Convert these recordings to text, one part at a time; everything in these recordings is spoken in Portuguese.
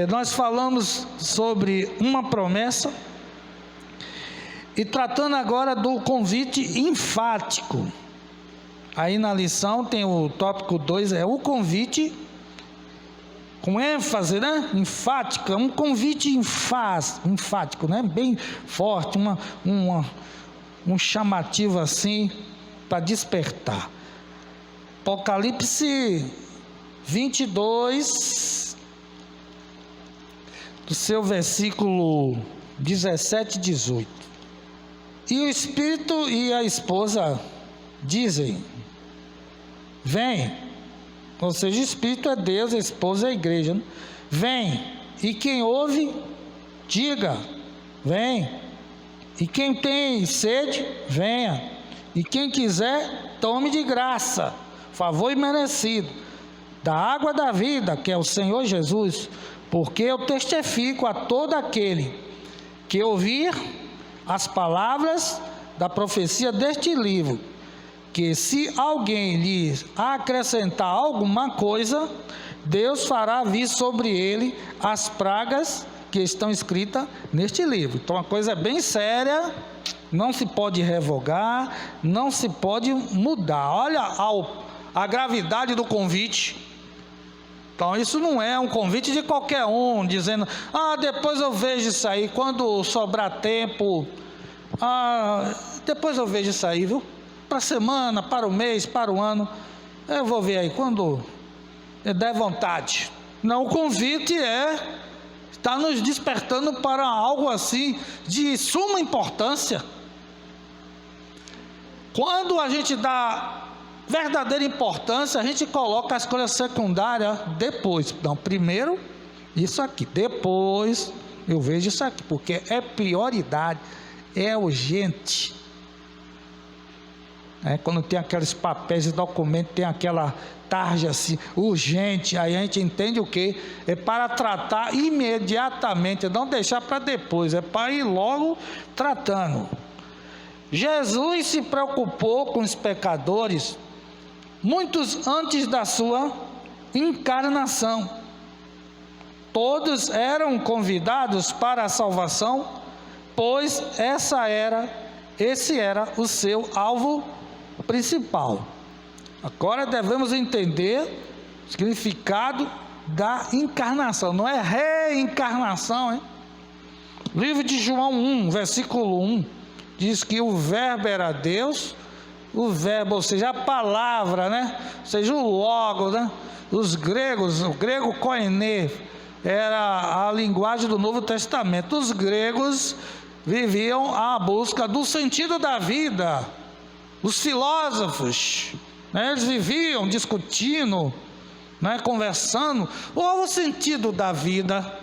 Nós falamos sobre uma promessa e tratando agora do convite enfático. Aí na lição tem o tópico 2, é o convite com ênfase, né? Enfático, um convite enfático, né? Bem forte, um chamativo assim para despertar. Apocalipse 22, do seu versículo 17 e 18. E o Espírito e a esposa dizem: vem. Ou seja, o Espírito é Deus, a esposa é a igreja, né? Vem. E quem ouve, diga: vem. E quem tem sede, venha. E quem quiser, tome de graça, favor imerecido, da água da vida, que é o Senhor Jesus. Porque eu testifico a todo aquele que ouvir as palavras da profecia deste livro, que se alguém lhe acrescentar alguma coisa, Deus fará vir sobre ele as pragas que estão escritas neste livro. Então a coisa é bem séria, não se pode revogar, não se pode mudar. Olha a gravidade do convite. Então isso não é um convite de qualquer um, dizendo: depois eu vejo isso aí, quando sobrar tempo, depois eu vejo isso aí, viu? Para a semana, para o mês, para o ano, eu vou ver aí, quando der vontade. Não, o convite está nos despertando para algo assim, de suma importância. Quando a gente dá verdadeira importância, a gente coloca a escolha secundária depois. Não, primeiro isso aqui, depois eu vejo isso aqui, porque é prioridade, é urgente. Quando tem aqueles papéis e documentos, tem aquela tarja assim, urgente, aí a gente entende o que? É para tratar imediatamente, não deixar para depois, é para ir logo tratando. Jesus se preocupou com os pecadores muitos antes da sua encarnação. Todos eram convidados para a salvação, pois esse era o seu alvo principal. Agora devemos entender o significado da encarnação, não é reencarnação, hein? Livro de João 1, versículo 1, diz que o verbo era Deus, o verbo, ou seja, a palavra, né? Ou seja, o logos, né? Os gregos, o grego koiné, era a linguagem do Novo Testamento. Os gregos viviam à busca do sentido da vida. Os filósofos, né? Eles viviam discutindo, né? Conversando, qual é o sentido da vida?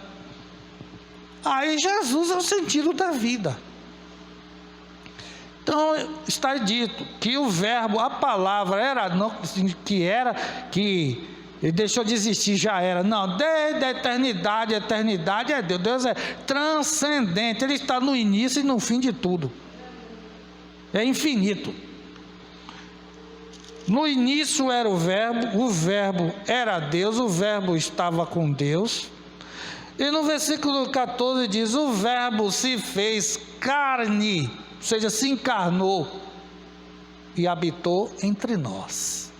Aí Jesus é o sentido da vida. Então está dito que o verbo, a palavra era, não que ele deixou de existir, já era, não, desde a eternidade é Deus. Deus é transcendente, ele está no início e no fim de tudo, é infinito. No início era o verbo era Deus, o verbo estava com Deus. E no versículo 14 diz: o verbo se fez carne, ou seja, se encarnou e habitou entre nós.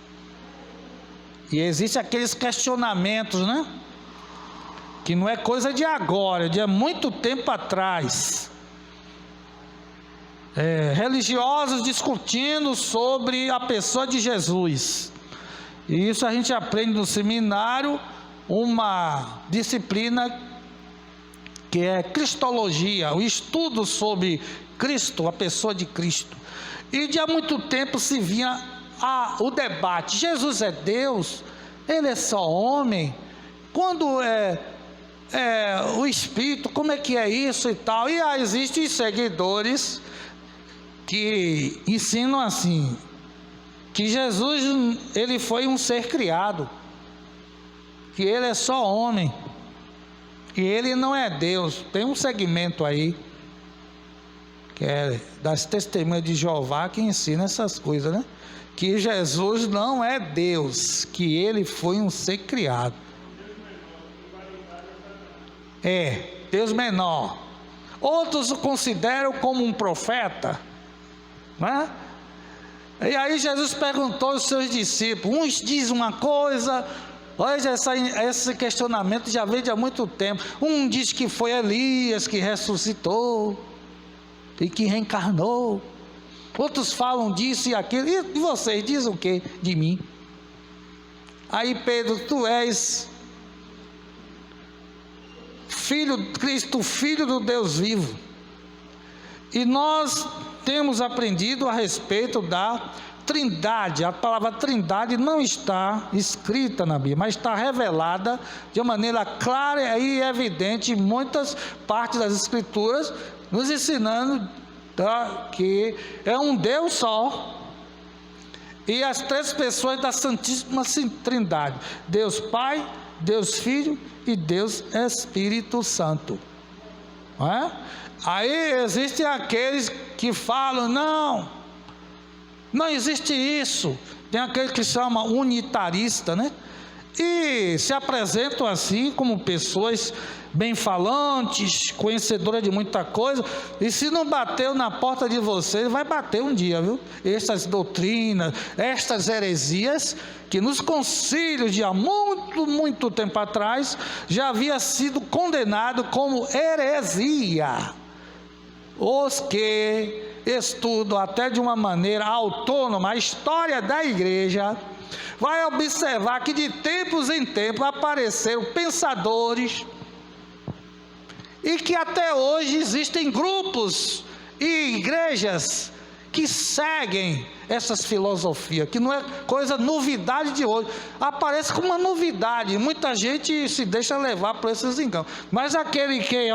E existem aqueles questionamentos, né? Que não é coisa de agora, de há muito tempo atrás. Religiosos discutindo sobre a pessoa de Jesus. E isso a gente aprende no seminário, uma disciplina que é Cristologia, o estudo sobre Cristo, a pessoa de Cristo. E de há muito tempo se vinha o debate: Jesus é Deus? Ele é só homem? Quando é o Espírito, como é que é isso e tal? E aí existem seguidores que ensinam assim, que Jesus, ele foi um ser criado, que ele é só homem, que ele não é Deus. Tem um segmento aí, que é das testemunhas de Jeová, que ensina essas coisas, né? Que Jesus não é Deus, que ele foi um ser criado. Deus menor. Outros o consideram como um profeta, né? E aí Jesus perguntou aos seus discípulos, uns dizem uma coisa, hoje esse questionamento já vem de há muito tempo. Um diz que foi Elias que ressuscitou e que reencarnou, outros falam disso e aquilo, e vocês dizem o que de mim? Aí Pedro, tu és Cristo, filho do Deus vivo. E nós temos aprendido a respeito da Trindade. A palavra Trindade não está escrita na Bíblia, mas está revelada de uma maneira clara e evidente em muitas partes das Escrituras, nos ensinando que é um Deus só, e as três pessoas da Santíssima Trindade: Deus Pai, Deus Filho e Deus Espírito Santo. Não é? Aí existem aqueles que falam, não existe isso. Tem aquele que chama unitarista, né? E se apresentam assim como pessoas bem-falantes, conhecedoras de muita coisa, e se não bateu na porta de vocês, vai bater um dia, viu? Estas doutrinas, estas heresias, que nos concílios de há muito tempo atrás, já havia sido condenado como heresia. Os que estudam até de uma maneira autônoma a história da igreja, vai observar que de tempos em tempos apareceram pensadores, e que até hoje existem grupos e igrejas que seguem essas filosofias, que não é coisa novidade de hoje, aparece como uma novidade, muita gente se deixa levar por esses enganos, mas aquele que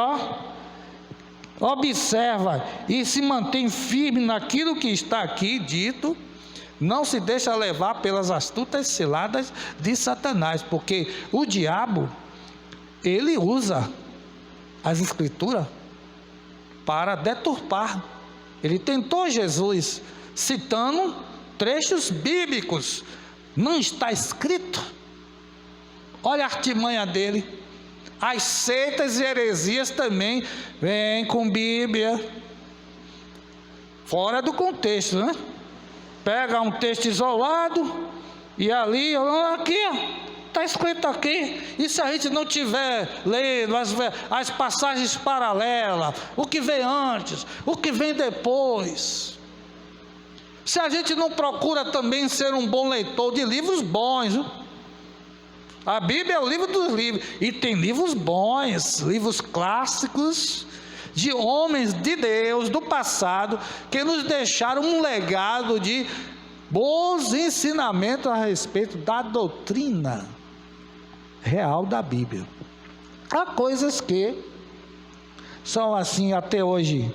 observa e se mantém firme naquilo que está aqui dito, não se deixa levar pelas astutas ciladas de Satanás, porque o diabo, ele usa as Escrituras para deturpar. Ele tentou Jesus, citando trechos bíblicos. Não está escrito? Olha a artimanha dele. As seitas e heresias também vêm com Bíblia, fora do contexto, né? Pega um texto isolado e ali, aqui, está escrito aqui. E se a gente não tiver lendo as passagens paralelas, o que vem antes, o que vem depois, se a gente não procura também ser um bom leitor de livros bons, viu? A Bíblia é o livro dos livros, e tem livros bons, livros clássicos, de homens de Deus do passado, que nos deixaram um legado de bons ensinamentos a respeito da doutrina real da Bíblia. Há coisas que são assim até hoje,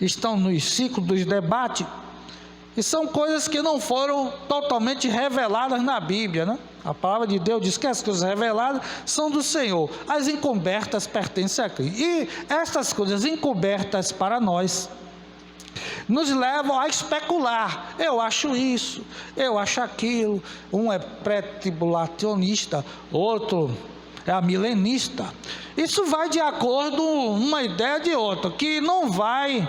estão nos ciclos dos debates, e são coisas que não foram totalmente reveladas na Bíblia, né? A palavra de Deus diz que as coisas reveladas são do Senhor, as encobertas pertencem a Cristo. E estas coisas encobertas para nós nos levam a especular. Eu acho isso, eu acho aquilo. Um é pré-tribulacionista, outro é amilenista. Isso vai de acordo uma ideia de outra, que não vai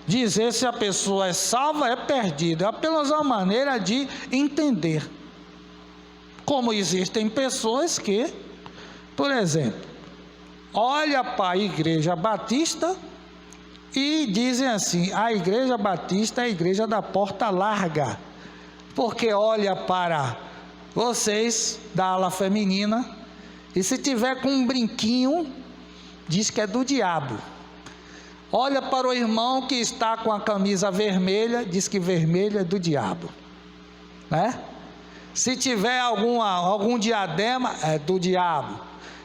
dizer se a pessoa é salva, é perdida. É apenas uma maneira de entender. Como existem pessoas que, por exemplo, olha para a Igreja Batista e dizem assim: a Igreja Batista é a igreja da porta larga, porque olha para vocês da ala feminina e se tiver com um brinquinho, diz que é do diabo. Olha para o irmão que está com a camisa vermelha, diz que vermelho é do diabo, né? Se tiver algum diadema, é do diabo.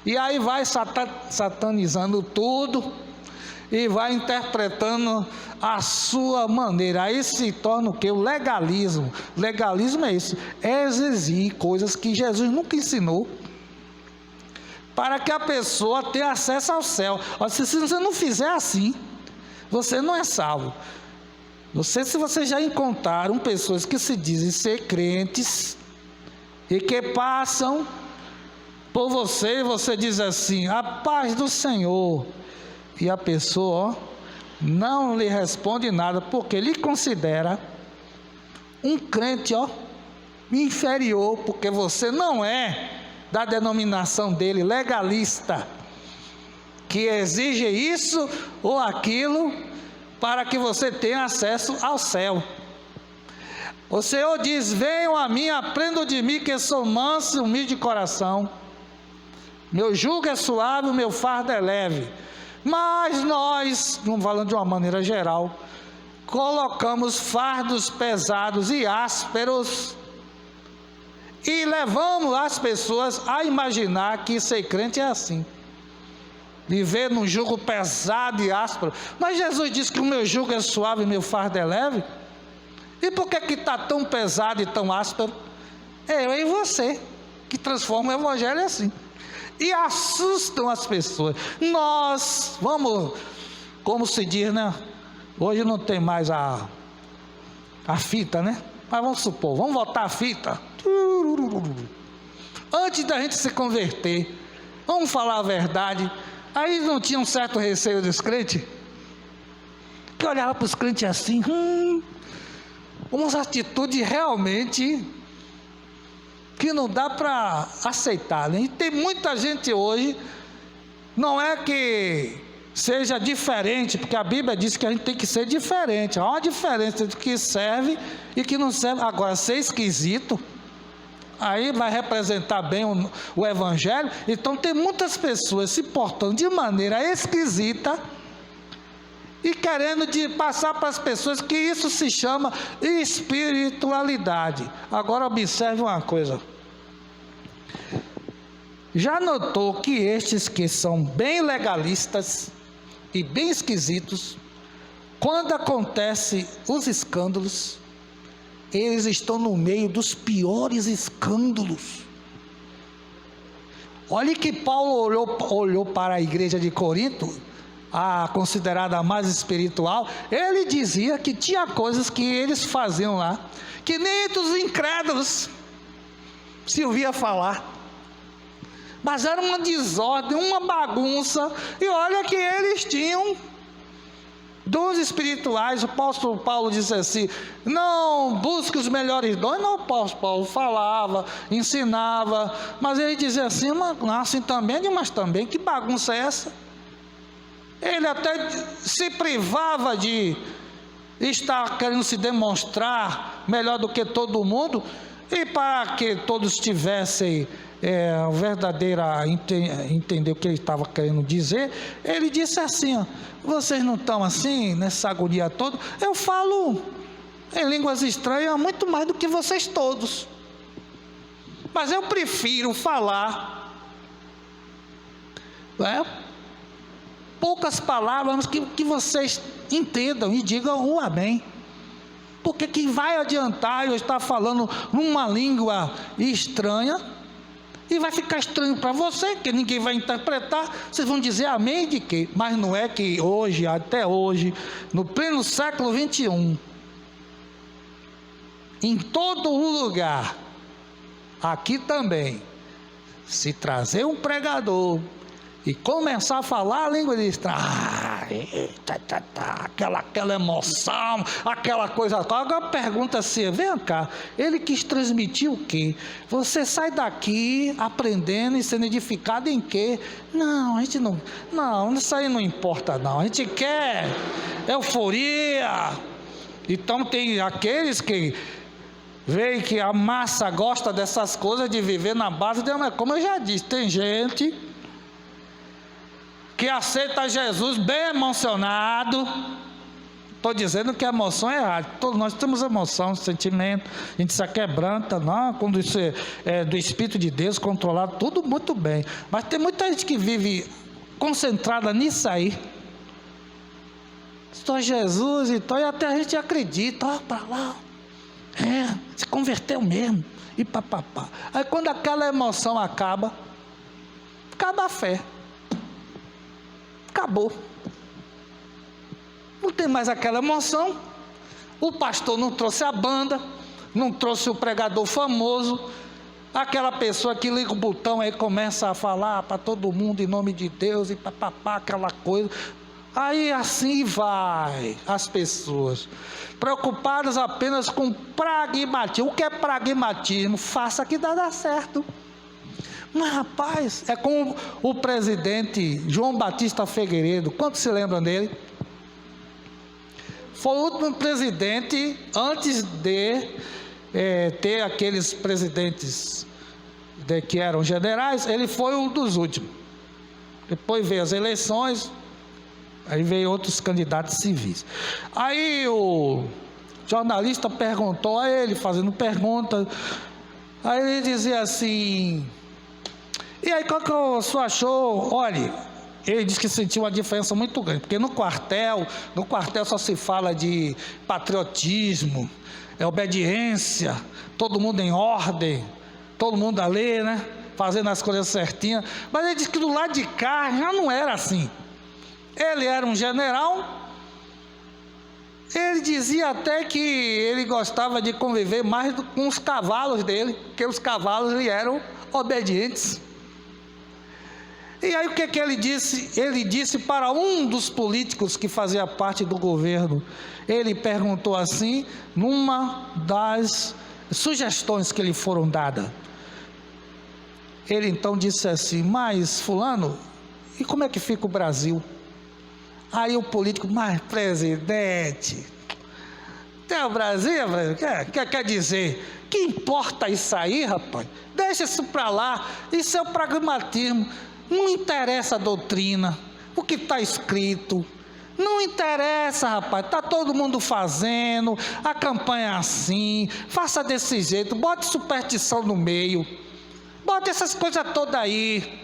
E aí vai satanizando tudo e vai interpretando a sua maneira. Aí se torna o que? O legalismo. Legalismo é isso, é exigir coisas que Jesus nunca ensinou, para que a pessoa tenha acesso ao céu. Se você não fizer assim, você não é salvo. Não sei se vocês já encontraram pessoas que se dizem ser crentes e que passam por você, e você diz assim: a paz do Senhor, e a pessoa, ó, não lhe responde nada, porque lhe considera um crente, ó, inferior, porque você não é da denominação dele, legalista, que exige isso ou aquilo para que você tenha acesso ao céu. O Senhor diz: venham a mim, aprendam de mim, que sou manso e humilde de coração, meu jugo é suave, o meu fardo é leve. Mas nós, falando de uma maneira geral, colocamos fardos pesados e ásperos e levamos as pessoas a imaginar que ser crente é assim, viver num jugo pesado e áspero. Mas Jesus disse que o meu jugo é suave e o meu fardo é leve. E por que está tão pesado e tão áspero? É eu e você que transformam o evangelho assim, e assustam as pessoas. Nós vamos, como se diz, né? Hoje não tem mais a fita, né? Mas vamos supor, vamos botar a fita. Antes da gente se converter, vamos falar a verdade, aí não tinha um certo receio dos crentes, que olhava para os crentes assim, umas atitudes realmente que não dá para aceitar, né? E tem muita gente hoje, não é que seja diferente, porque a Bíblia diz que a gente tem que ser diferente. Há uma diferença entre o que serve e que não serve. Agora, ser esquisito, aí vai representar bem o evangelho. Então tem muitas pessoas se portando de maneira esquisita e querendo passar para as pessoas que isso se chama espiritualidade. Agora observe uma coisa: já notou que estes que são bem legalistas e bem esquisitos, quando acontecem os escândalos, eles estão no meio dos piores escândalos? Olhe que Paulo olhou para a igreja de Corinto, a considerada a mais espiritual. Ele dizia que tinha coisas que eles faziam lá, que nem entre os incrédulos se ouvia falar, mas era uma desordem, uma bagunça. E olha que eles tinham dons espirituais. O apóstolo Paulo disse assim: não busque os melhores dons. Não, o apóstolo Paulo falava, ensinava, mas ele dizia assim: mas assim também, mas também, que bagunça é essa? Ele até se privava de estar querendo se demonstrar melhor do que todo mundo, e para que todos tivessem verdadeira entender o que ele estava querendo dizer, ele disse assim: ó, vocês não estão assim, nessa agonia toda? Eu falo em línguas estranhas muito mais do que vocês todos, mas eu prefiro falar poucas palavras, mas que vocês entendam e digam o amém. Porque que vai adiantar eu estar falando numa língua estranha e vai ficar estranho para você, que ninguém vai interpretar, vocês vão dizer amém de quê? Mas não é que hoje, até hoje, no pleno século 21, em todo lugar, aqui também, se trazer um pregador e começar a falar a língua de aquela emoção, aquela coisa tal. Agora pergunta assim: vem cá, ele quis transmitir o quê? Você sai daqui aprendendo e sendo edificado em quê? Não, a gente não, isso aí não importa não, a gente quer euforia. Então tem aqueles que veem que a massa gosta dessas coisas, de viver na base de, como eu já disse, tem gente que aceita Jesus bem emocionado. Estou dizendo que a emoção é errada. Todos nós temos emoção, sentimento, a gente se aquebranta, não, quando isso é do Espírito de Deus, controlado, tudo muito bem. Mas tem muita gente que vive concentrada nisso aí. Só Jesus e até a gente acredita, para lá, se converteu mesmo, e papapá. Aí quando aquela emoção acaba a fé. Acabou, não tem mais aquela emoção. O pastor não trouxe a banda, não trouxe o pregador famoso, Aquela pessoa que liga o botão aí começa a falar para todo mundo em nome de Deus e papapá, aquela coisa. Aí assim vai as pessoas, preocupadas apenas com pragmatismo. O que é pragmatismo? Faça que dá certo. Mas rapaz, é como o presidente João Batista Figueiredo. Quantos se lembram dele? Foi o último presidente antes de ter aqueles presidentes que eram generais. Ele foi um dos últimos. Depois veio as eleições, aí veio outros candidatos civis. Aí o jornalista perguntou a ele, fazendo pergunta. Aí ele dizia assim: e aí, qual que o senhor achou? Olha, ele disse que sentiu uma diferença muito grande, porque no quartel só se fala de patriotismo, obediência, todo mundo em ordem, todo mundo a ler, né? Fazendo as coisas certinhas. Mas ele disse que do lado de cá já não era assim. Ele era um general. Ele dizia até que ele gostava de conviver mais com os cavalos dele, porque os cavalos lhe eram obedientes. E aí o que ele disse? Ele disse para um dos políticos que fazia parte do governo. Ele perguntou assim, numa das sugestões que lhe foram dadas. Ele então disse assim: mas fulano, e como é que fica o Brasil? Aí o político: mas presidente, tem o Brasil, quer dizer, que importa isso aí, rapaz? Deixa isso para lá, isso é o pragmatismo. Não interessa a doutrina, o que está escrito. Não interessa, rapaz, está todo mundo fazendo, a campanha é assim, faça desse jeito, bote superstição no meio, bote essas coisas todas aí.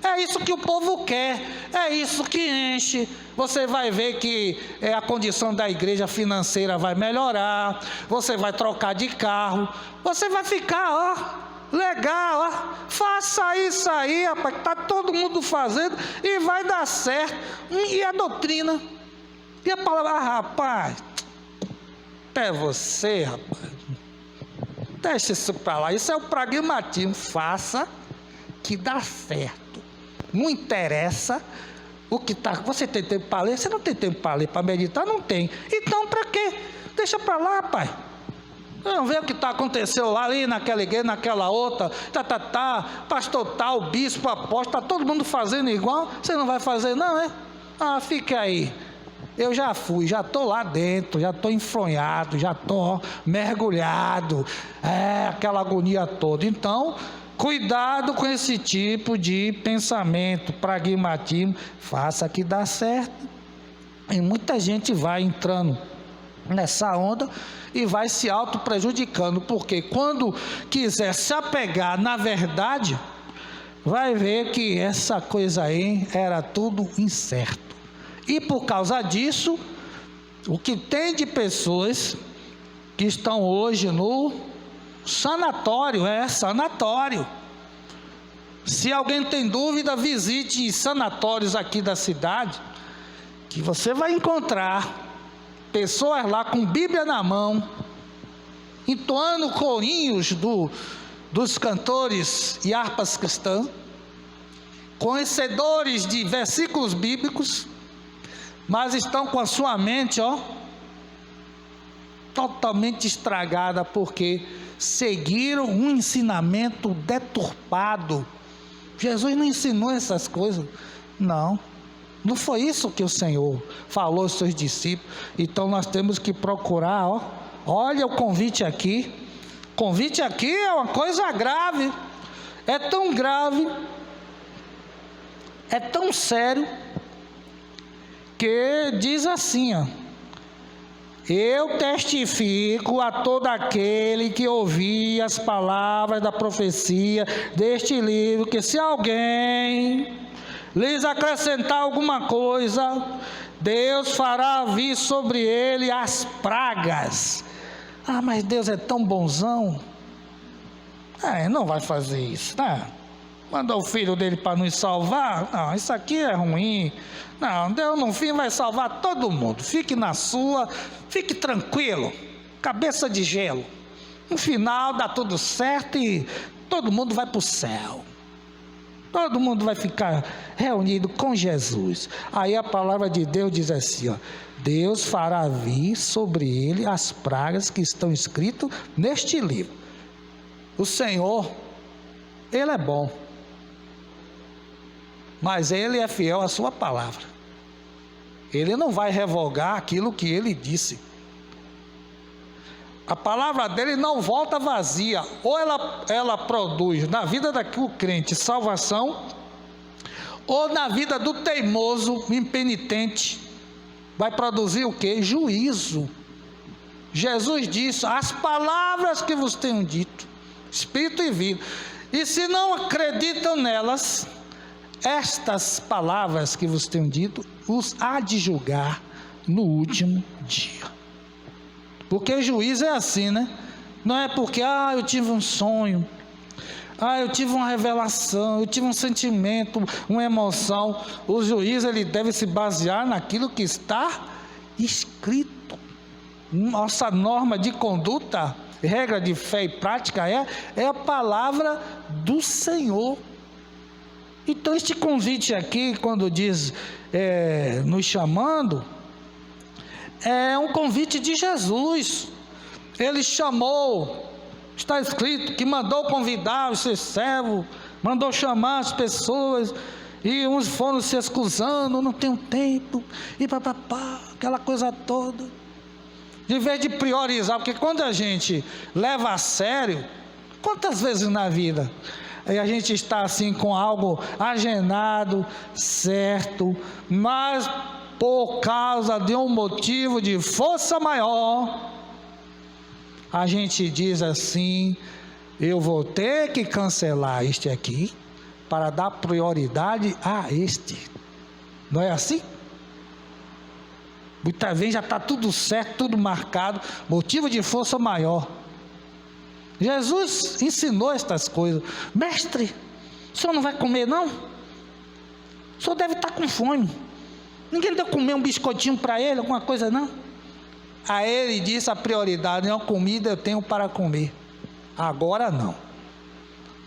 É isso que o povo quer, é isso que enche. Você vai ver que a condição da igreja financeira vai melhorar, você vai trocar de carro, você vai ficar, legal, faça isso aí, rapaz, está todo mundo fazendo e vai dar certo. E a doutrina? E a palavra? Rapaz, até você, rapaz, deixa isso para lá, isso é o pragmatismo, faça que dá certo. Não interessa o que está. Você tem tempo para ler? Você não tem tempo para ler, para meditar? Não tem. Então, para quê? Deixa para lá, pai. Não vê o que está acontecendo lá, ali naquela igreja, naquela outra, pastor tal, bispo, apóstolo, está todo mundo fazendo igual, você não vai fazer não, é? Fica aí. Eu já fui, já estou lá dentro, já estou enfronhado, já estou mergulhado, aquela agonia toda. Então, cuidado com esse tipo de pensamento, pragmatismo, faça que dá certo. E muita gente vai entrando nessa onda e vai se auto prejudicando, porque quando quiser se apegar na verdade, vai ver que essa coisa aí era tudo incerto. E por causa disso, o que tem de pessoas que estão hoje no sanatório, sanatório. Se alguém tem dúvida, visite sanatórios aqui da cidade, que você vai encontrar pessoas lá com Bíblia na mão, entoando corinhos dos cantores e harpas cristãs, conhecedores de versículos bíblicos, mas estão com a sua mente, totalmente estragada, porque seguiram um ensinamento deturpado. Jesus não ensinou essas coisas, não foi isso que o Senhor falou aos seus discípulos. Então nós temos que procurar, olha o convite aqui é uma coisa grave, é tão grave, é tão sério, que diz assim, eu testifico a todo aquele que ouvir as palavras da profecia deste livro, que se alguém lhes acrescentar alguma coisa, Deus fará vir sobre ele as pragas. Mas Deus é tão bonzão, não vai fazer isso, né? Mandou o filho dele para nos salvar? Não, isso aqui é ruim. Não, Deus no fim vai salvar todo mundo. Fique na sua, fique tranquilo, cabeça de gelo. No final dá tudo certo e todo mundo vai para o céu. Todo mundo vai ficar reunido com Jesus. Aí a palavra de Deus diz assim, ó: Deus fará vir sobre ele as pragas que estão escritas neste livro. O Senhor, Ele é bom, mas Ele é fiel à sua palavra. Ele não vai revogar aquilo que Ele disse. A palavra dele não volta vazia. Ou ela produz na vida do crente salvação, ou na vida do teimoso, impenitente, vai produzir o quê? Juízo. Jesus disse: as palavras que vos tenho dito, espírito e vida. E se não acreditam nelas, estas palavras que vos tenho dito, os há de julgar no último dia. Porque juízo é assim, né? Não é porque, eu tive um sonho, eu tive uma revelação, eu tive um sentimento, uma emoção. O juiz, ele deve se basear naquilo que está escrito. Nossa norma de conduta, regra de fé e prática é a palavra do Senhor. Então este convite aqui, quando diz nos chamando, é um convite de Jesus. Ele chamou, está escrito que mandou convidar os seus servos, mandou chamar as pessoas, e uns foram se excusando: não tenho tempo, e papapá, aquela coisa toda. De vez de priorizar, porque quando a gente leva a sério, quantas vezes na vida a gente está assim com algo agendado, certo, mas por causa de um motivo de força maior, a gente diz assim: eu vou ter que cancelar este aqui para dar prioridade a este. Não é assim? Muitas vezes já está tudo certo, tudo marcado, motivo de força maior. Jesus ensinou estas coisas. Mestre, o senhor não vai comer não? O senhor deve estar com fome. Ninguém deu comer um biscoitinho para ele, alguma coisa não? A ele disse: a prioridade não é a comida, eu tenho para comer. Agora não.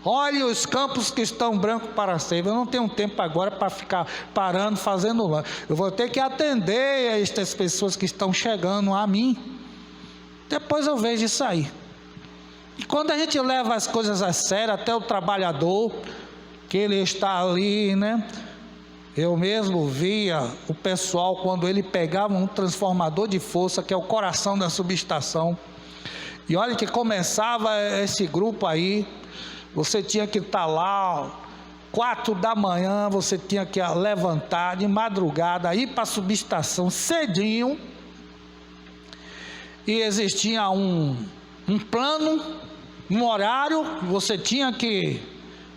Olhe os campos que estão brancos para sempre. Eu não tenho tempo agora para ficar parando, fazendo lanche. Eu vou ter que atender a estas pessoas que estão chegando a mim. Depois eu vejo isso aí. E quando a gente leva as coisas a sério, até o trabalhador, que ele está ali, né? Eu mesmo via o pessoal, quando ele pegava um transformador de força, que é o coração da subestação, e olha que começava esse grupo aí, você tinha que estar lá, 4 da manhã, você tinha que levantar de madrugada, ir para a subestação cedinho, e existia um plano, um horário, você tinha que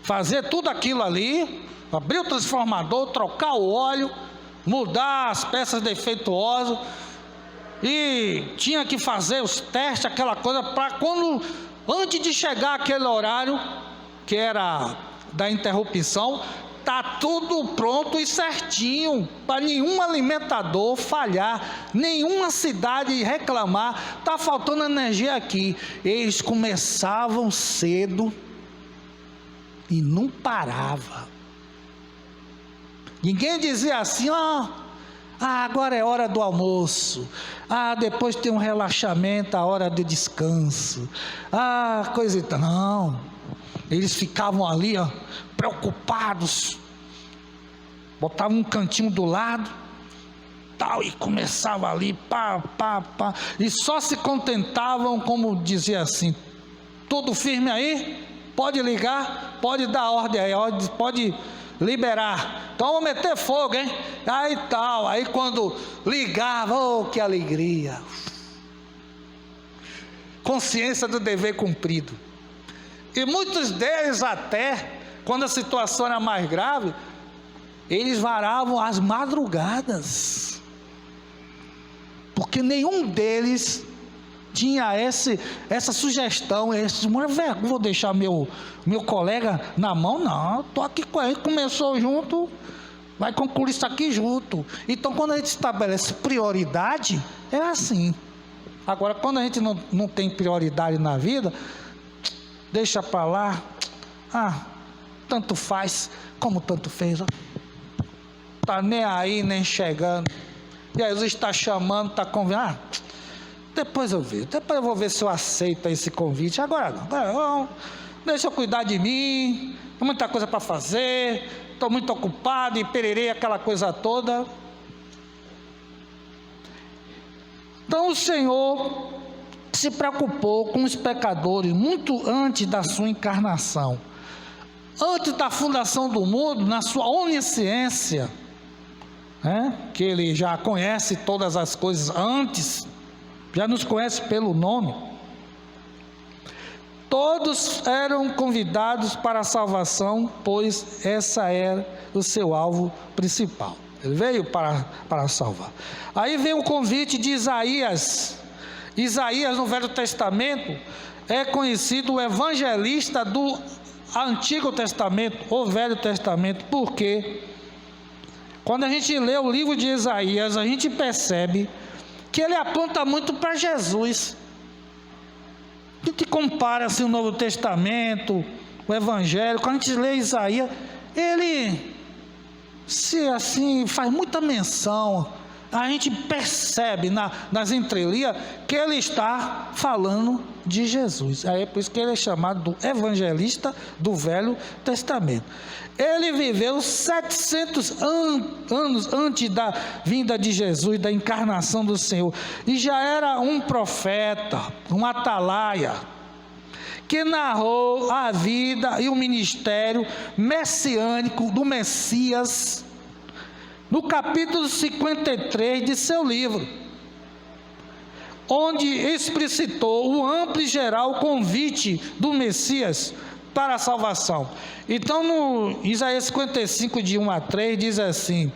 fazer tudo aquilo ali, abrir o transformador, trocar o óleo, mudar as peças defeituosas, e tinha que fazer os testes, aquela coisa, para quando, antes de chegar aquele horário, que era da interrupção, tá tudo pronto e certinho, para nenhum alimentador falhar, nenhuma cidade reclamar: está faltando energia aqui. Eles começavam cedo e não parava. Ninguém dizia assim: agora é hora do almoço, depois tem um relaxamento, a hora de descanso, coisa e tal. Não, eles ficavam ali, preocupados, botavam um cantinho do lado, tal, e começava ali, pá, e só se contentavam, como dizia assim: tudo firme aí? Pode ligar, pode dar ordem aí, pode liberar, então vamos meter fogo, hein? Aí tal, aí quando ligava, que alegria, consciência do dever cumprido. E muitos deles, até quando a situação era mais grave, eles varavam as madrugadas, porque nenhum deles tinha essa sugestão, vou deixar meu colega na mão, não, estou aqui com ele, começou junto, vai concluir isso aqui junto. Então, quando a gente estabelece prioridade, é assim. Agora, quando a gente não tem prioridade na vida, deixa para lá, tanto faz como tanto fez, está nem aí, nem chegando. Jesus está chamando, está convidando. Depois eu vejo, depois eu vou ver se eu aceito esse convite. Agora não, deixa eu cuidar de mim, tem muita coisa para fazer, estou muito ocupado, e pererei, aquela coisa toda. Então o Senhor se preocupou com os pecadores muito antes da sua encarnação, antes da fundação do mundo, na sua onisciência, que Ele já conhece todas as coisas antes, já nos conhece pelo nome. Todos eram convidados para a salvação, pois essa era o seu alvo principal. Ele veio para salvar. Aí vem o convite de Isaías. Isaías, no Velho Testamento, é conhecido o evangelista do Antigo Testamento, ou Velho Testamento. Por quê? Quando a gente lê o livro de Isaías, a gente percebe que ele aponta muito para Jesus. A gente compara assim o Novo Testamento, o Evangelho. Quando a gente lê Isaías, ele faz muita menção. A gente percebe nas entrelinhas que ele está falando de Jesus. Aí é por isso que ele é chamado do evangelista do Velho Testamento. Ele viveu 700 anos antes da vinda de Jesus, da encarnação do Senhor, e já era um profeta, um atalaia, que narrou a vida e o ministério messiânico do Messias, no capítulo 53 de seu livro, onde explicitou o amplo e geral convite do Messias para a salvação. Então, no Isaías 55, de 1 a 3, diz assim: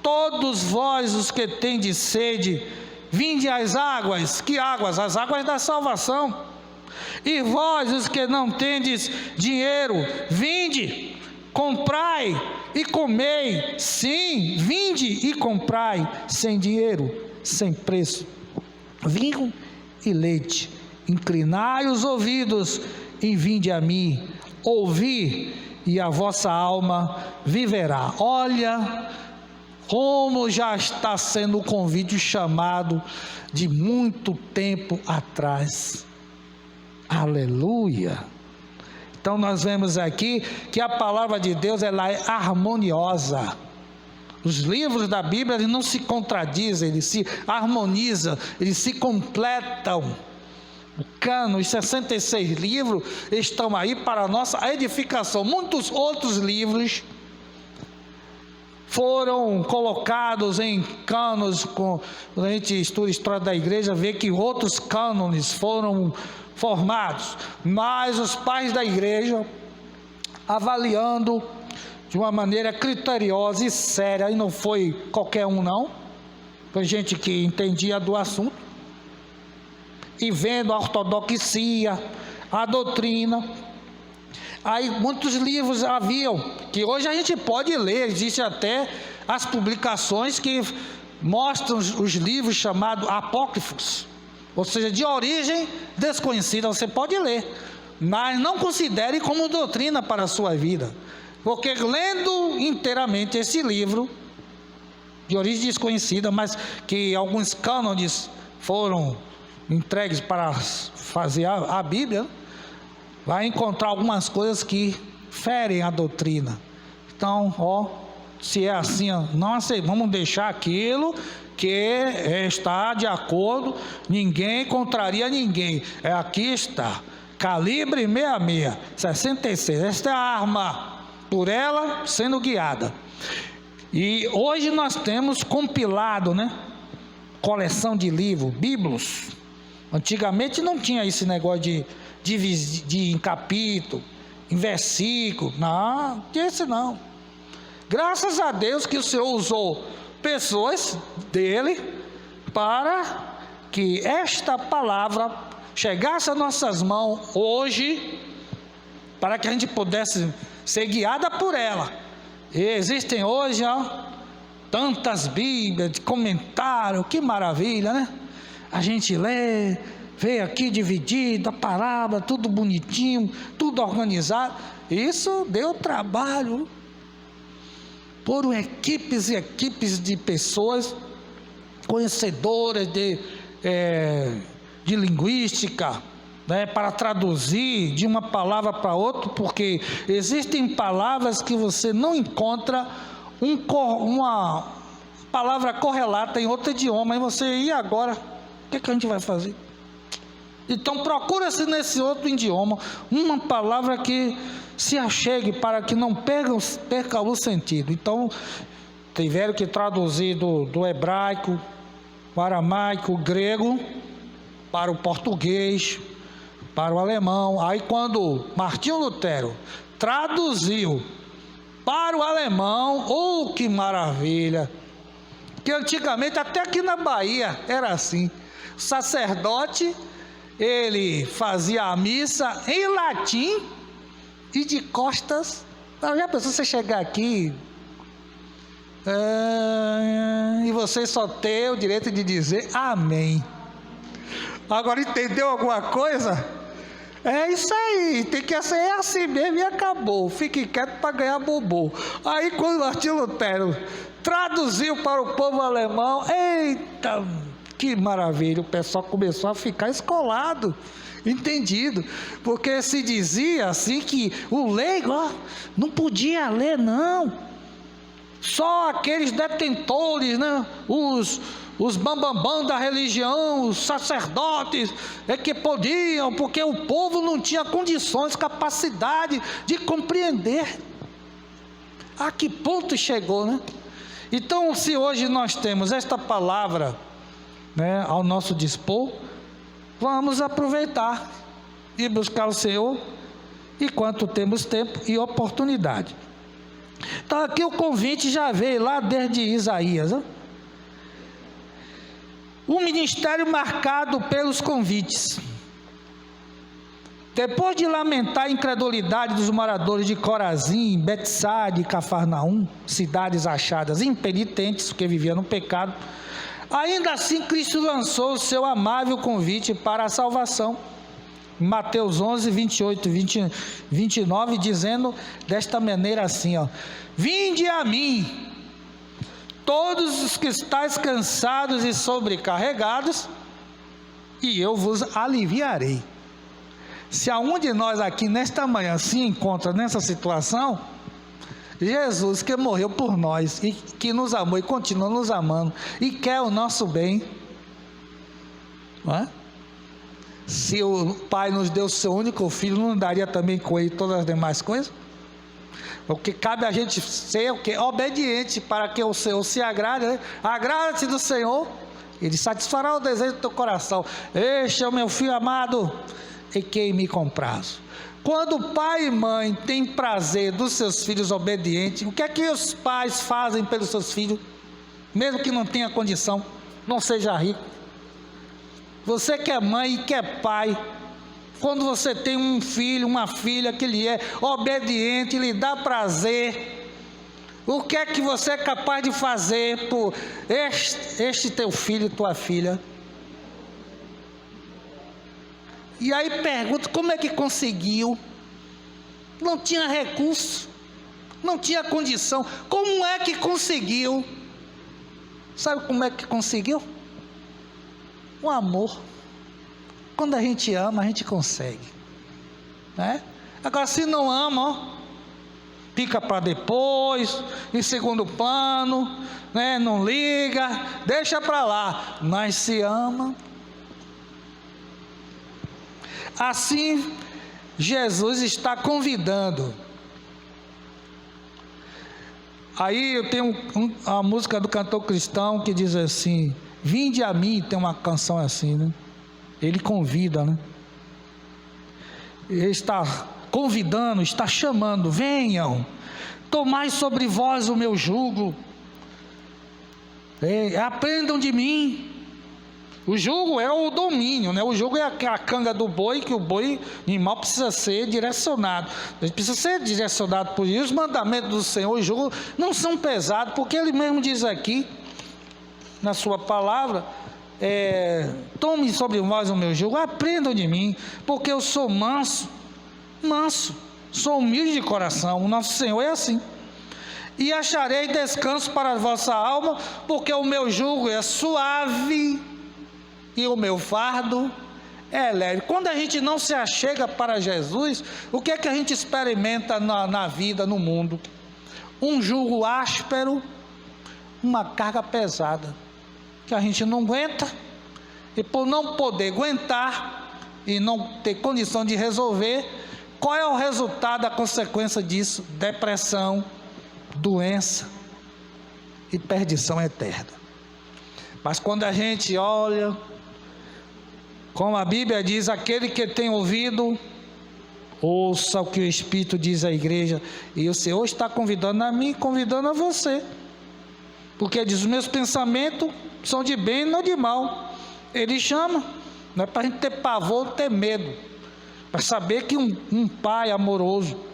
todos vós os que tendes sede, vinde às águas. Que águas? As águas da salvação. E vós os que não tendes dinheiro, vinde, comprai e comei. Sim, vinde e comprai, sem dinheiro, sem preço, vinho e leite. Inclinai os ouvidos e vinde a mim, ouvi, e a vossa alma viverá. Olha como já está sendo o convite, chamado de muito tempo atrás. Aleluia! Então nós vemos aqui que a palavra de Deus, ela é harmoniosa. Os livros da Bíblia, eles não se contradizem, eles se harmonizam, eles se completam. O cânon, os 66 livros estão aí para a nossa edificação. Muitos outros livros foram colocados em cânones. Quando a gente estuda a história da igreja, vê que outros cânones foram formados, mas os pais da igreja, avaliando de uma maneira criteriosa e séria, e não foi qualquer um não, foi gente que entendia do assunto, e vendo a ortodoxia, a doutrina, aí muitos livros haviam, que hoje a gente pode ler, existe até as publicações que mostram os livros chamados apócrifos, ou seja, de origem desconhecida. Você pode ler, mas não considere como doutrina para a sua vida, porque lendo inteiramente esse livro, de origem desconhecida, mas que alguns cânones foram entregues para fazer a Bíblia, vai encontrar algumas coisas que ferem a doutrina. Então, se é assim, não vamos deixar aquilo que está de acordo, ninguém contraria ninguém. Aqui está, calibre 66, 66, esta é a arma, por ela sendo guiada. E hoje nós temos compilado, coleção de livros, bíblios. Antigamente não tinha esse negócio de dividir em capítulo, em versículo, não tinha isso não. Graças a Deus que o Senhor usou pessoas dele para que esta palavra chegasse às nossas mãos hoje, para que a gente pudesse ser guiada por ela. E existem hoje tantas Bíblias de comentário, que maravilha, A gente lê veio aqui dividido, a palavra, tudo bonitinho, tudo organizado. Isso deu trabalho. Foram equipes e equipes de pessoas conhecedoras de linguística, né, para traduzir de uma palavra para outra, porque existem palavras que você não encontra uma palavra correlata em outro idioma, e você, e agora? O que a gente vai fazer? Então procura-se nesse outro idioma uma palavra que se achegue para que não perca o sentido. Então tiveram que traduzir do hebraico, o aramaico, o grego, para o português, para o alemão. Aí quando Martinho Lutero traduziu para o alemão, oh, que maravilha! Que antigamente, até aqui na Bahia, era assim. O sacerdote, ele fazia a missa em latim e de costas. Já pensou você chegar aqui e você só ter o direito de dizer amém? Agora entendeu alguma coisa? É isso aí, tem que ser assim mesmo e acabou. Fique quieto para ganhar bobo. Aí quando Martinho Lutero traduziu para o povo alemão, eita, que maravilha, o pessoal começou a ficar escolado, entendido, porque se dizia assim que o leigo não podia ler, não, só aqueles detentores, né, os bambambam da religião, os sacerdotes, é que podiam, porque o povo não tinha condições, capacidade de compreender. A que ponto chegou, né? Então, se hoje nós temos esta palavra, né, ao nosso dispor, vamos aproveitar e buscar o Senhor enquanto temos tempo e oportunidade. Então aqui o convite já veio lá desde Isaías, né? Um ministério marcado pelos convites. Depois de lamentar a incredulidade dos moradores de Corazim, Betsade e Cafarnaum, cidades achadas impenitentes, porque viviam no pecado, ainda assim Cristo lançou o seu amável convite para a salvação. Mateus 11, 28 e 29, dizendo desta maneira assim, vinde a mim, todos os que estáis cansados e sobrecarregados, e eu vos aliviarei. Se algum de nós aqui nesta manhã se encontra nessa situação, Jesus que morreu por nós, e que nos amou e continua nos amando, e quer o nosso bem, não é? Se o Pai nos deu o seu único Filho, não daria também com ele todas as demais coisas? Porque cabe a gente ser o quê? Obediente, para que o Senhor se agrade, né? Agrada-te do Senhor, Ele satisfará o desejo do teu coração. Este é o meu Filho amado, em quem me comprazo. Quando pai e mãe têm prazer dos seus filhos obedientes, o que é que os pais fazem pelos seus filhos? Mesmo que não tenha condição, não seja rico. Você que é mãe e que é pai, quando você tem um filho, uma filha que lhe é obediente, lhe dá prazer, o que é que você é capaz de fazer por este teu filho e tua filha? E aí pergunto, como é que conseguiu? Não tinha recurso, não tinha condição, como é que conseguiu? Sabe como é que conseguiu? O amor. Quando a gente ama, a gente consegue, né? Agora, se não ama, fica para depois, em segundo plano, né? Não liga, deixa para lá. Mas se ama. Assim, Jesus está convidando. Aí eu tenho a música do cantor cristão que diz assim: vinde a mim, tem uma canção assim, né? Ele convida, né? Ele está convidando, está chamando: venham, tomai sobre vós o meu jugo, aprendam de mim. O jugo é o domínio, né? O jugo é a canga do boi, que o boi animal precisa ser direcionado. Ele precisa ser direcionado por isso. Os mandamentos do Senhor, o jugo, não são pesados, porque Ele mesmo diz aqui, na sua palavra, tome sobre vós o meu jugo, aprendam de mim, porque eu sou manso, sou humilde de coração. O nosso Senhor é assim. E acharei descanso para a vossa alma, porque o meu jugo é suave e o meu fardo é leve. Quando a gente não se achega para Jesus, o que é que a gente experimenta na vida, no mundo? Um jugo áspero, uma carga pesada, que a gente não aguenta, e por não poder aguentar, e não ter condição de resolver, qual é o resultado, a consequência disso? Depressão, doença e perdição eterna. Mas quando a gente olha, como a Bíblia diz, aquele que tem ouvido, ouça o que o Espírito diz à igreja. E o Senhor está convidando a mim, convidando a você, porque diz: os meus pensamentos são de bem e não de mal. Ele chama, não é para a gente ter pavor, ter medo, para saber que um Pai amoroso,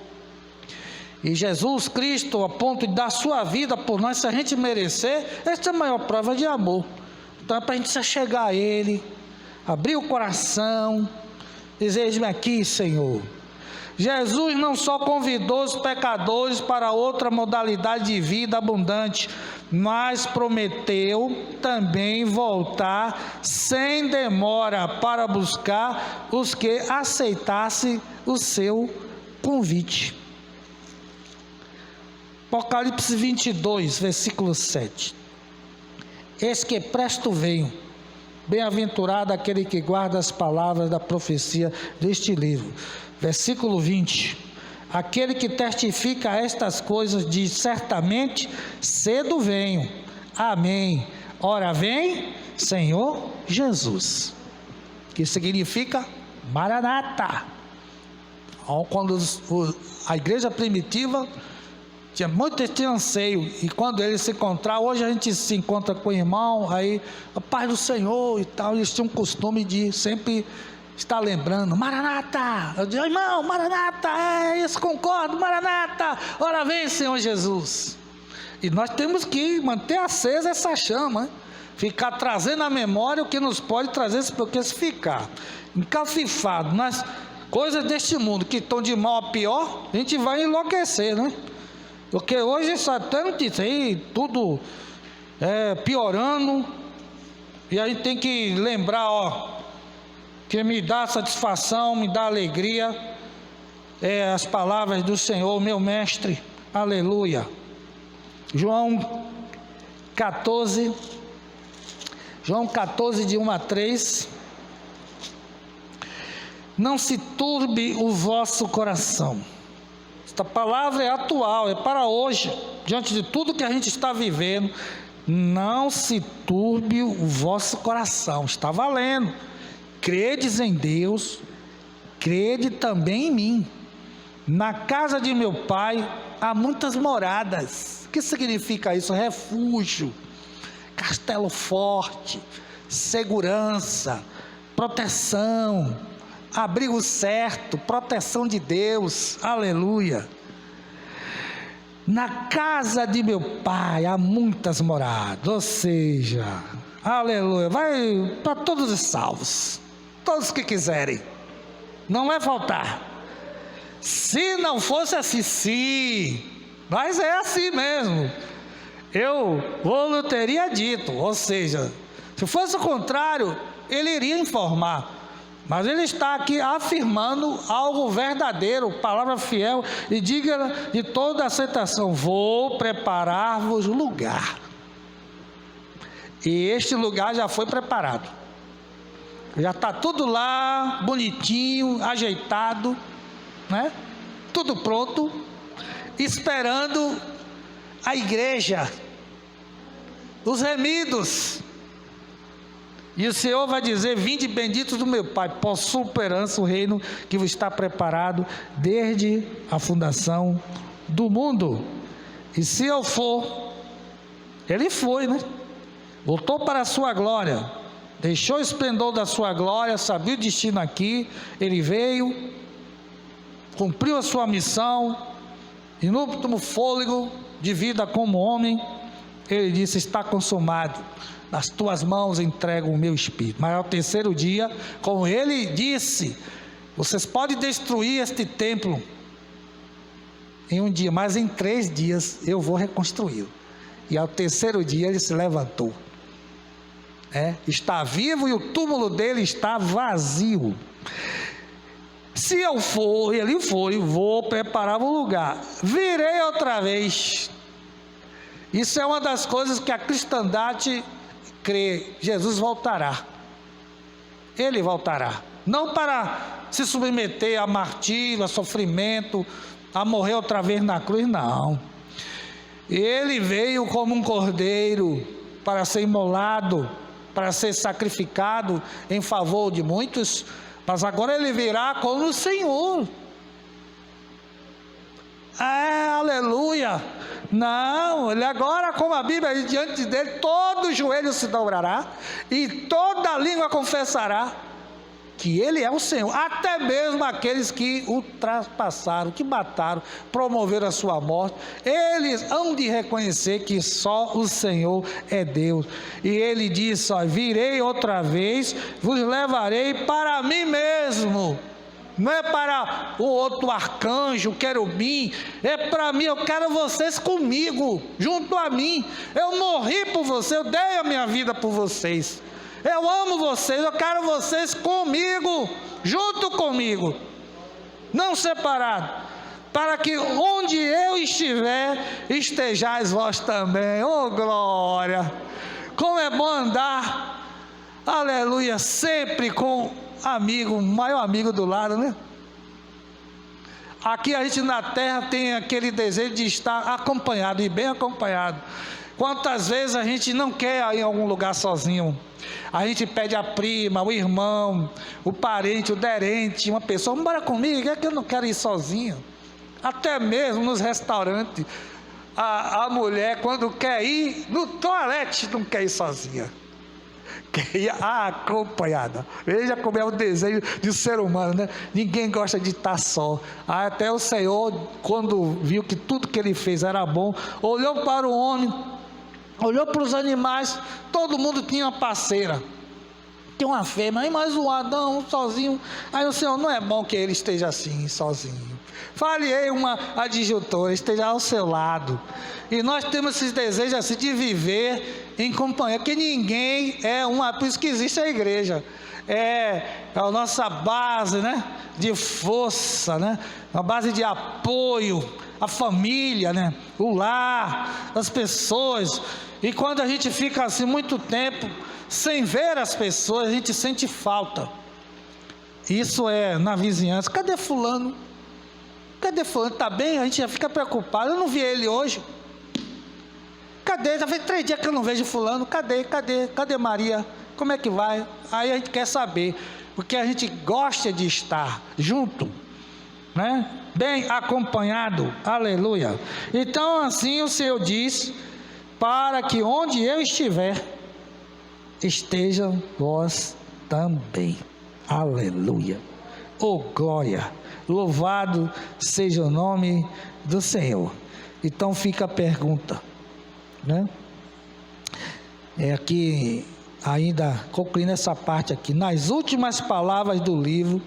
e Jesus Cristo, a ponto de dar sua vida por nós, se a gente merecer, essa é a maior prova de amor. Então é para a gente se achegar a Ele, abrir o coração, dizer: eis-me aqui, Senhor. Jesus não só convidou os pecadores para outra modalidade de vida abundante, mas prometeu também voltar sem demora para buscar os que aceitassem o seu convite. Apocalipse 22, versículo 7. Eis que presto venho, bem-aventurado aquele que guarda as palavras da profecia deste livro. Versículo 20. Aquele que testifica estas coisas diz: certamente cedo venho. Amém. Ora vem, Senhor Jesus. Que significa Maranata. Quando a igreja primitiva tinha muito esse anseio, e quando eles se encontravam, hoje a gente se encontra com o irmão, aí, a paz do Senhor e tal, eles tinham o costume de sempre estar lembrando: Maranata. Eu digo: irmão, Maranata, é isso, concordo, Maranata, ora vem, Senhor Jesus. E nós temos que manter acesa essa chama, ficar trazendo à memória o que nos pode trazer, porque se ficar encalcifado nas coisas deste mundo, que estão de mal a pior, a gente vai enlouquecer, né? Porque hoje só tem notícia aí, tudo piorando, e a gente tem que lembrar, que me dá satisfação, me dá alegria, as palavras do Senhor, meu mestre, aleluia. João 14, de 1 a 3. Não se turbe o vosso coração. Esta palavra é atual, é para hoje, diante de tudo que a gente está vivendo. Não se turbe o vosso coração, está valendo. Credes em Deus, crede também em mim. Na casa de meu Pai há muitas moradas. O que significa isso? Refúgio, castelo forte, segurança, proteção, abrigo certo, proteção de Deus, aleluia. Na casa de meu Pai há muitas moradas, ou seja, aleluia, vai para todos os salvos, todos que quiserem, não vai faltar. Se não fosse assim, mas é assim mesmo, eu teria dito, ou seja, se fosse o contrário, ele iria informar. Mas ele está aqui afirmando algo verdadeiro, palavra fiel e digna de toda aceitação: vou preparar-vos lugar. E este lugar já foi preparado, já está tudo lá, bonitinho, ajeitado, né? Tudo pronto, esperando a igreja, os remidos. E o Senhor vai dizer: vinde benditos do meu Pai, possuam por herança o reino que vos está preparado desde a fundação do mundo. E se eu for, ele foi, né? Voltou para a sua glória, deixou o esplendor da sua glória, sabia o destino aqui, ele veio, cumpriu a sua missão, e no último fôlego de vida como homem, Ele disse: está consumado, nas tuas mãos entrego o meu espírito. Mas ao terceiro dia, como ele disse, vocês podem destruir este templo em um dia, mas em 3 dias eu vou reconstruí-lo. E ao terceiro dia ele se levantou. Está vivo e o túmulo dele está vazio. Se eu for, ele foi, vou preparar um lugar, virei outra vez. Isso é uma das coisas que a cristandade crê. Jesus voltará. Ele voltará. Não para se submeter a martírio, a sofrimento, a morrer outra vez na cruz, não. Ele veio como um cordeiro para ser imolado, para ser sacrificado em favor de muitos, mas agora ele virá como o Senhor. Aleluia. Não, ele agora, como a Bíblia diz, diante dele todo joelho se dobrará e toda língua confessará que ele é o Senhor, até mesmo aqueles que o traspassaram, que mataram, promoveram a sua morte, eles hão de reconhecer que só o Senhor é Deus. E ele disse: virei outra vez, vos levarei para mim mesmo. Não é para o outro arcanjo, o querubim, é para mim. Eu quero vocês comigo, junto a mim. Eu morri por vocês, eu dei a minha vida por vocês. Eu amo vocês, eu quero vocês comigo, junto comigo, não separado, para que onde eu estiver, estejais vós também. Oh glória! Como é bom andar, aleluia, sempre com amigo, maior amigo do lado, né? Aqui a gente na terra tem aquele desejo de estar acompanhado, e bem acompanhado. Quantas vezes a gente não quer ir em algum lugar sozinho? A gente pede a prima, o irmão, o parente, o derente, uma pessoa: bora comigo, é que eu não quero ir sozinho. Até mesmo nos restaurantes, a mulher, quando quer ir no toalete, não quer ir sozinha, quer ir acompanhada. Veja como é o desejo do ser humano, né? Ninguém gosta de estar só. Até o Senhor, quando viu que tudo que ele fez era bom, olhou para o homem, olhou para os animais, todo mundo tinha uma parceira, tinha uma fêmea, mas o Adão sozinho. Aí o Senhor: não é bom que ele esteja assim, sozinho. Fale-ei uma adjutora, esteja ao seu lado. E nós temos esses desejos assim de viver em companhia, que ninguém é uma, por isso que existe a igreja. É a nossa base, né, de força, né, a base de apoio, a família, né, o lar, as pessoas. E quando a gente fica assim muito tempo sem ver as pessoas, a gente sente falta. Isso é na vizinhança: cadê fulano? Cadê fulano? Está bem? A gente já fica preocupado. Eu não vi ele hoje. Cadê? Já faz 3 dias que eu não vejo fulano. Cadê Maria? Como é que vai? Aí a gente quer saber, porque a gente gosta de estar junto, né? Bem acompanhado. Aleluia. Então assim o Senhor diz: para que onde eu estiver, estejam vós também. Aleluia. Oh glória. Louvado seja o nome do Senhor. Então fica a pergunta, né? Aqui, ainda concluindo essa parte aqui, nas últimas palavras do livro,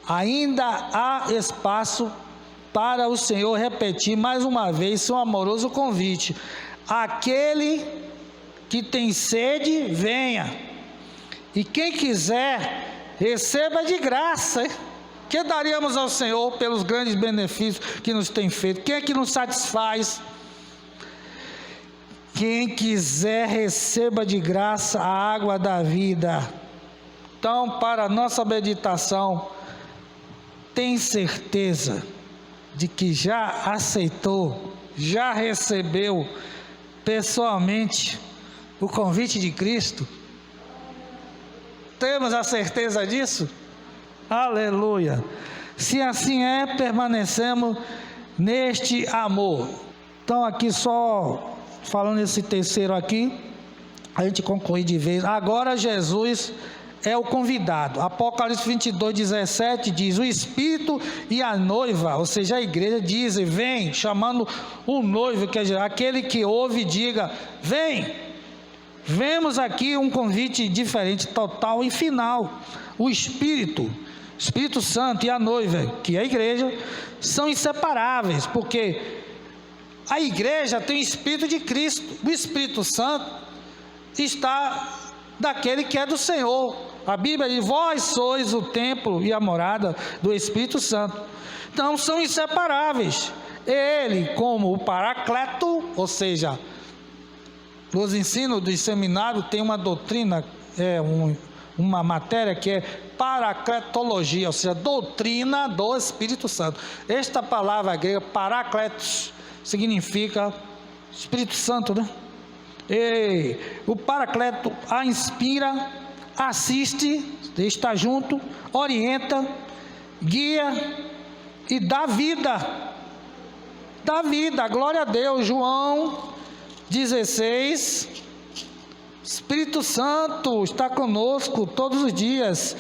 ainda há espaço para o Senhor repetir mais uma vez seu amoroso convite: aquele que tem sede, venha, e quem quiser, receba de graça. Que daríamos ao Senhor pelos grandes benefícios que nos tem feito? Quem é que nos satisfaz? Quem quiser, receba de graça a água da vida. Então, para a nossa meditação, tem certeza de que já aceitou, já recebeu pessoalmente o convite de Cristo? Temos a certeza disso? Aleluia. Se assim é, permanecemos neste amor. Então aqui só falando esse terceiro aqui, a gente conclui de vez. Agora Jesus é o convidado. Apocalipse 22, 17 diz: o Espírito e a noiva, ou seja, a igreja, dizem: vem, chamando o noivo, quer dizer, aquele que ouve, diga: vem. Vemos aqui um convite diferente, total e final. O Espírito Santo e a noiva, que é a igreja, são inseparáveis, porque a igreja tem o Espírito de Cristo. O Espírito Santo está daquele que é do Senhor. A Bíblia diz: vós sois o templo e a morada do Espírito Santo. Então são inseparáveis. Ele, como o Paracleto, ou seja, nos ensinos do seminário tem uma doutrina, uma matéria que é paracletologia, ou seja, doutrina do Espírito Santo. Esta palavra grega, paracletos, significa Espírito Santo, né? E o Paracleto a inspira, assiste, está junto, orienta, guia e dá vida. Dá vida, glória a Deus. João 16, Espírito Santo está conosco todos os dias.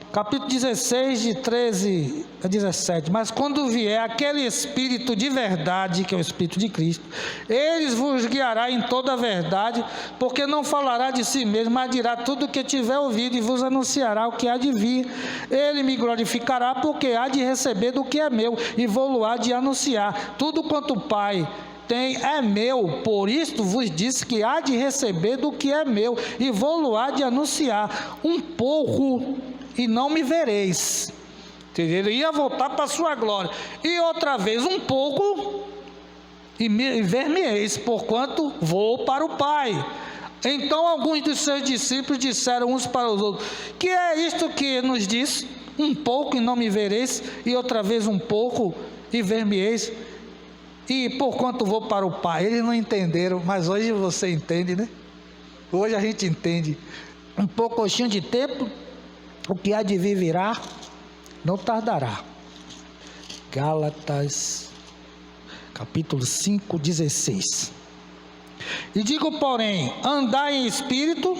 Capítulo 16, de 13 a 17. Mas quando vier aquele Espírito de verdade, que é o Espírito de Cristo, ele vos guiará em toda a verdade, porque não falará de si mesmo, mas dirá tudo o que tiver ouvido e vos anunciará o que há de vir. Ele me glorificará, porque há de receber do que é meu e vou-lo há de anunciar. Tudo quanto o Pai tem é meu, por isto vos disse que há de receber do que é meu e vou-lo há de anunciar. Um pouco e não me vereis. Ele ia voltar para a sua glória. E outra vez, um pouco e ver-me-eis, porquanto vou para o Pai. Então alguns dos seus discípulos disseram uns para os outros: que é isto que nos diz? Um pouco e não me vereis, e outra vez um pouco e ver-me-eis, e porquanto vou para o Pai. Eles não entenderam, mas hoje você entende, né? Hoje a gente entende. Um pouquinho de tempo, o que há de vir virá, não tardará. Gálatas, capítulo 5, 16. E digo, porém, andai em espírito,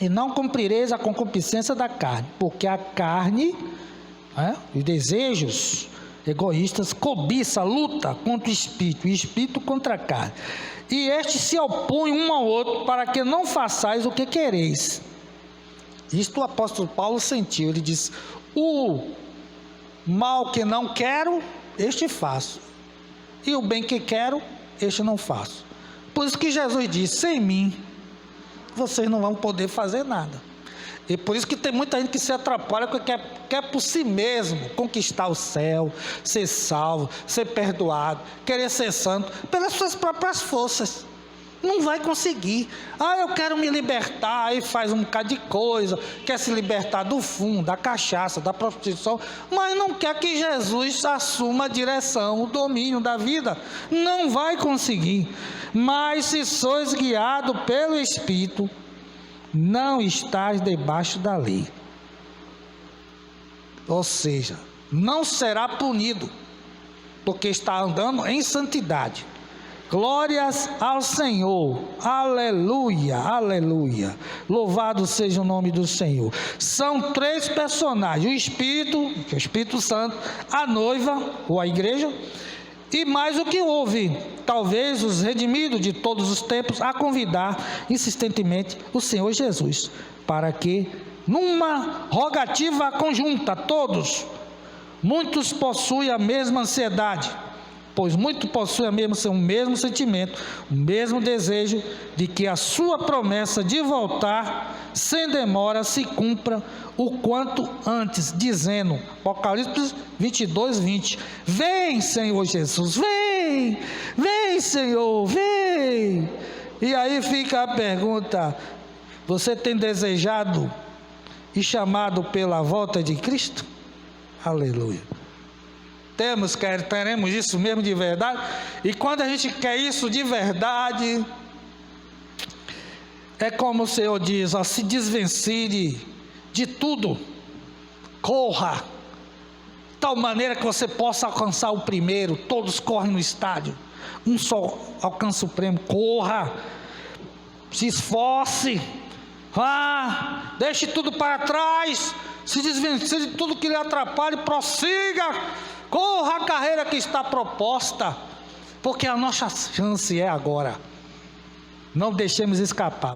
e não cumprireis a concupiscência da carne, porque a carne, os desejos egoístas, cobiça, luta contra o espírito, e o espírito contra a carne. E estes se opõem um ao outro, para que não façais o que quereis. Isto o apóstolo Paulo sentiu. Ele diz: o mal que não quero, este faço, e o bem que quero, este não faço. Por isso que Jesus disse: sem mim, vocês não vão poder fazer nada. E por isso que tem muita gente que se atrapalha, porque quer por si mesmo conquistar o céu, ser salvo, ser perdoado, querer ser santo, pelas suas próprias forças. Não vai conseguir. Eu quero me libertar, aí faz um bocado de coisa, quer se libertar do fumo, da cachaça, da prostituição, mas não quer que Jesus assuma a direção, o domínio da vida. Não vai conseguir. Mas se sois guiados pelo Espírito, não estás debaixo da lei. Ou seja, não será punido, porque está andando em santidade. Glórias ao Senhor, aleluia, aleluia, louvado seja o nome do Senhor. São três personagens: o Espírito, que é o Espírito Santo, a noiva, ou a igreja, e mais o que houve, talvez os redimidos de todos os tempos, a convidar insistentemente o Senhor Jesus, para que numa rogativa conjunta, muitos possuem a mesma ansiedade, pois muitos possuem o mesmo sentimento, o mesmo desejo de que a sua promessa de voltar sem demora se cumpra o quanto antes, dizendo, Apocalipse 22, 20, vem Senhor Jesus, vem, vem Senhor, vem. E aí fica a pergunta: você tem desejado e chamado pela volta de Cristo? Aleluia. Teremos isso mesmo de verdade? E quando a gente quer isso de verdade, é como o Senhor diz: se desvencilhe de tudo, corra, de tal maneira que você possa alcançar o primeiro. Todos correm no estádio, um só alcança o prêmio. Corra, se esforce, Vá, deixe tudo para trás, se desvencilhe de tudo que lhe atrapalhe, prossiga, corra a carreira que está proposta, porque a nossa chance é agora. Não deixemos escapar.